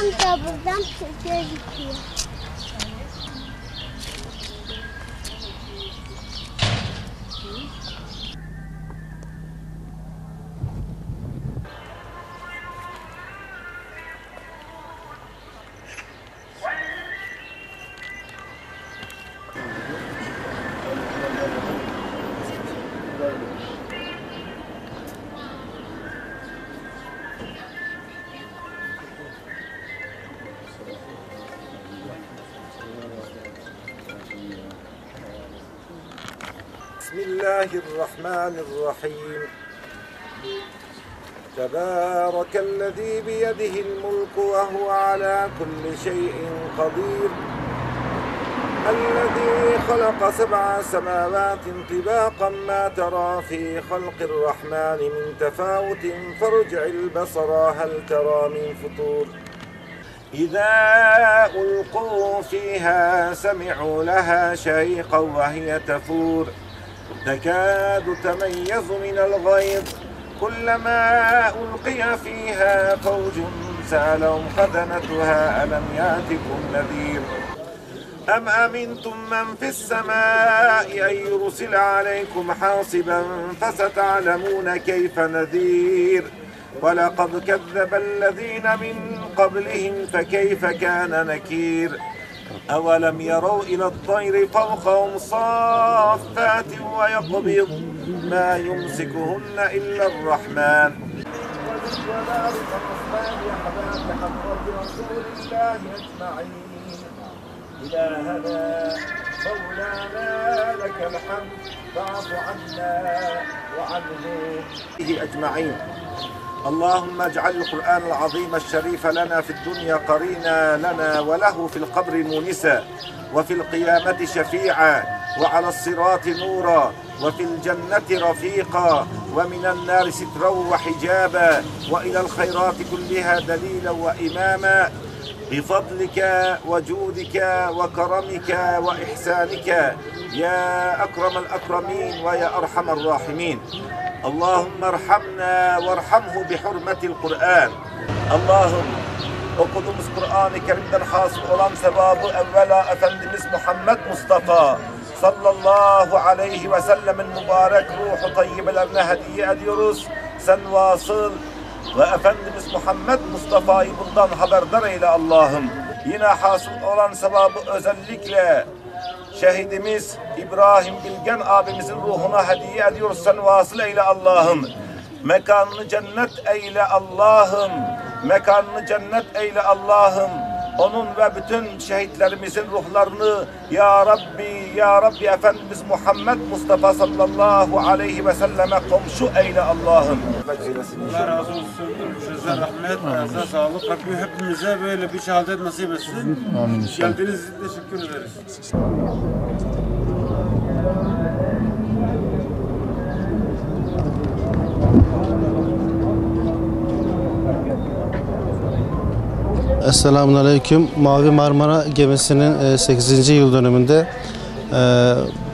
da buradan gözüküyor. Bismillahirrahmanirrahim. Tebârekellezî biyedihil mulku ve huve alâ kulli şeyin kadîr. الذي خلق سبع سماوات طباقا ما ترى في خلق الرحمن من تفاوت فارجع البصر هل ترى من فطور إذا ألقوا فيها سمعوا لها شهيقا وهي تفور تكاد تميز من الغيظ كلما ألقي فيها فوج سألهم خزنتها ألم يأتكم نذير أم أمنتم من في السماء أن يرسل عليكم حاصبا فستعلمون كيف نذير ولقد كذب الذين من قبلهم فكيف كان نكير أولم يروا إلى الطير فوقهم صافات ويقبض ما يمسكهن إلا الرحمن إلهنا مولانا لك الحمد فاعف عنا وعنهم أجمعين. اللهم اجعل القرآن العظيم الشريف لنا في الدنيا قرينا لنا وله في القبر مونسا وفي القيامة شفيعا وعلى الصراط نورا وفي الجنة رفيقا ومن النار سترا وحجابا وإلى الخيرات كلها دليلا وإماما بفضلك وجودك وكرمك وإحسانك يا أكرم الأكرمين ويا أرحم الراحمين. اللهم ارحمنا وارحمه بحرمة القرآن. Allah'ım okuduğumuz Kur'an-ı Kerim'den hasıl olan sevabı evvela Efendimiz Muhammed Mustafa sallallahu aleyhi ve sellemin mübarek ruhu tayyibelerine hediye ediyoruz. Sen vasıl ve Efendimiz Muhammed Mustafa'yı bundan haberdar eyle Allah'ım. Yine hasıl olan sevabı özellikle şehidimiz İbrahim Bilgen abimizin ruhuna hediye ediyoruz. Sen vasıl eyle Allah'ım. Mekanını cennet eyle Allah'ım. Mekanını cennet eyle Allah'ım. Onun ve bütün şehitlerimizin ruhlarını Ya Rabbi, Ya Rabbi Efendimiz Muhammed Mustafa sallallahu aleyhi ve selleme komşu eyle Allah'ım. Allah razı olsun. Size rahmet, size sağlık. Rabbim hepimize böyle bir şehadet nasip etsin. Amin. Geldiğiniz için teşekkür ederiz. Esselamunaleyküm. Mavi Marmara gemisinin 8. yıl dönümünde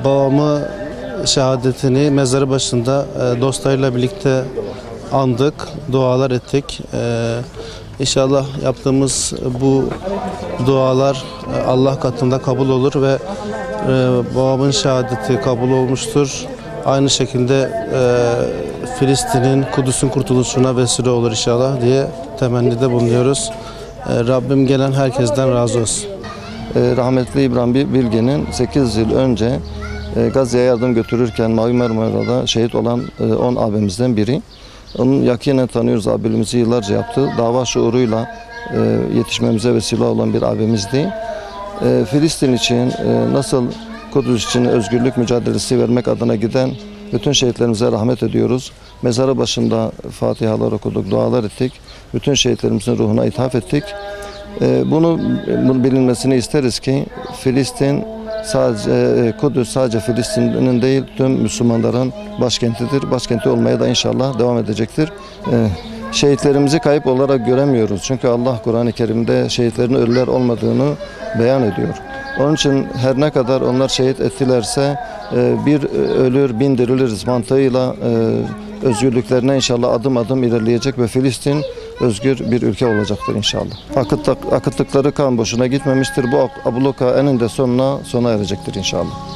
babamı şehadetini mezarı başında dostlarıyla birlikte andık, dualar ettik. İnşallah yaptığımız bu dualar Allah katında kabul olur ve babamın şehadeti kabul olmuştur. Aynı şekilde Filistin'in, Kudüs'ün kurtuluşuna vesile olur inşallah diye temennide bulunuyoruz. Rabbim gelen herkesten razı olsun. Rahmetli İbrahim Bilgen'in 8 yıl önce Gazze'ye yardım götürürken Mavi Marmara'da şehit olan 10 abimizden biri. Onu yakinen tanıyoruz, abiliğimizi yıllarca yaptı. Dava şuuruyla yetişmemize vesile olan bir abimizdi. Filistin için nasıl Kudüs için özgürlük mücadelesi vermek adına giden bütün şehitlerimize rahmet ediyoruz. Mezarı başında fatihalar okuduk, dualar ettik. Bütün şehitlerimizin ruhuna ithaf ettik. Bunu bilinmesini isteriz ki Filistin sadece Kudüs sadece Filistin'in değil tüm Müslümanların başkentidir. Başkenti olmaya da inşallah devam edecektir. Şehitlerimizi kayıp olarak göremiyoruz. Çünkü Allah Kur'an-ı Kerim'de şehitlerin ölüler olmadığını beyan ediyor. Onun için her ne kadar onlar şehit ettilerse bir ölür bin diriliriz mantığıyla özgürlüklerine inşallah adım adım ilerleyecek ve Filistin özgür bir ülke olacaktır inşallah. Akıttıkları kan boşuna gitmemiştir. Bu abluka eninde sonuna sona erecektir inşallah.